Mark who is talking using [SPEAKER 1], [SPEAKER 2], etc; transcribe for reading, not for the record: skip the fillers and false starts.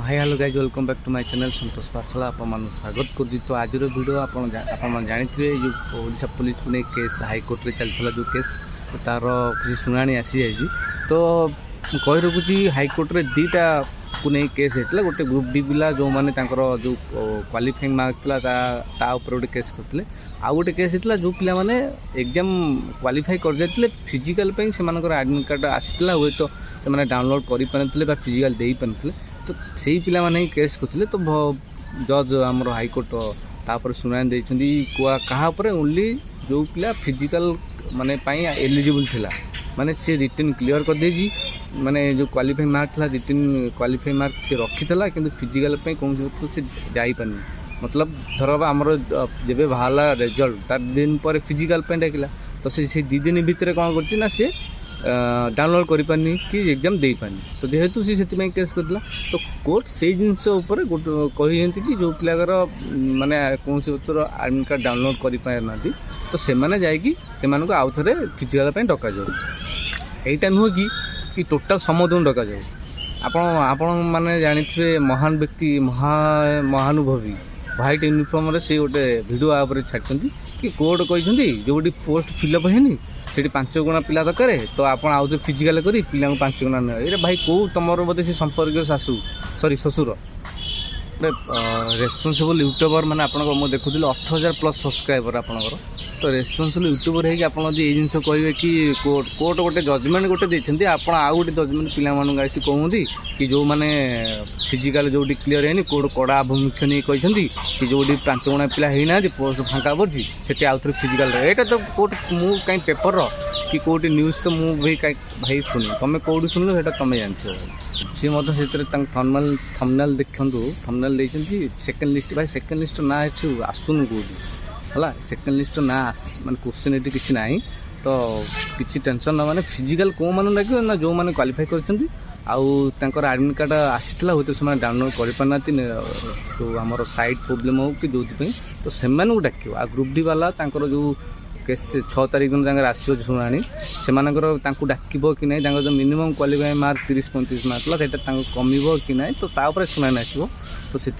[SPEAKER 1] Hi hello guys welcome back to my channel Santosh Pathshala आप स्वागत कर। तो आज वीडियो आप जानते जो ओडिशा पुलिस को नहीं केस हाईकोर्ट में चलता जो केस तो तार किसी शुणाणी आसी जाइए। तो कही रखुची हाईकोर्ट में दीटा को नहीं केस होता गोटे ग्रुप डी पिला जो मैंने जो क्वालिफाइंग मार्क था गोटे केस करते आउ गोटे केस होता जो पिला माने एग्जाम क्वालिफाई कर जाते फिजिकाल से एडमिट कार्ड आसाला हुए तो से मैंने डाउनलोड कर फिजिकाल दे पारे तो सही पिला माने केस करते तो जज आमर हाईकोर्ट तापर शुणाणी देती क्या ओनली जो पिला फिजिकाल माने एलिजिबल थिला माने से रिटर्न क्लियर कर देजी माने जो क्वालिफाइंग मार्क था रिटर्न क्वालिफाइंग मार्क से रखी था कि फिजिकाल कौन से जापार मतलब धर आमर जब बाहर रिजल्ट तार दिन पर फिजिकाल डाकिला तो से 2 दिन भितर कौन कर सी डाउनलोड कर पारनी कि एग्जाम दे पारनी तो जेहेतु सी से केस करला तो कोर्ट से जिनस कहते कि जो पिलाकर माने कौन से एडमिट कार्ड डाउनलोड कर पारना तो से आउ थे फिजिकाल डका जाऊ यहीटा नुह कि टोटाल समूह डका जाऊ आपण माने जानी महान व्यक्ति महानुभवी व्हाइट यूनिफॉर्म रे से गोटे वीडियो आप छाड़ी कि कोर्ट कहते जो पोस्ट फिलअप है से 5 गुणा पिला दरकार तो आप आउ फिजिकाल कर पिला 5 गुणा ये भाई कौ तुम बोधे से संपर्क शाशु सॉरी ससुर रेस्पॉन्सिबल यूट्यूबर मैंने आप देखुली 8,000+ सब्सक्राइबर आपंकर तो रेस्पॉन्सिबल यूट्यूबर है आप जिन कहे कि कोर्ट गोटे जजमेंट गोटे देते आप आउ गोटे जजमेंट पिला आसी कहते कि जो मैंने फिजिकाल जो क्लीयर है कोर्ट कड़ा आभिमुख्य नहीं कहते कि जो 5 गुणा पिला होना पोस्ट फाँका पड़ी से आउ थे फिजिकाल यहाँ तो कोर्ट मु कहीं पेपर कि कौटी न्यूज तो मुझे भाई शुणी तुम कौटी शुण से तुम जानते सी थंबनेल देखु थंबनेल देती सेकेंड लिस्ट भाई सेकेंड लिस्ट ना आसुन कौटी है सेकेंड लिस्ट ना माने क्वेश्चन ये किसी ना तो किसी टेंशन ना माने फिजिकाल कौ मान लगे ना जो मैंने क्वालिफाई कर एडमिट कार्ड आसाला हुए तो से डाउनलोड कर पारना जो आमर साइट प्रोब्लेम हो कि जो तो से डाक आ ग्रुप डी वाला जो केस 6 तारीख दिन आसो शुणाणी से डाक कि ना जो मिनिमम क्वालिफाई मार्क 30-35 मार्क है कम कि ना तो शुणाणी आसो तो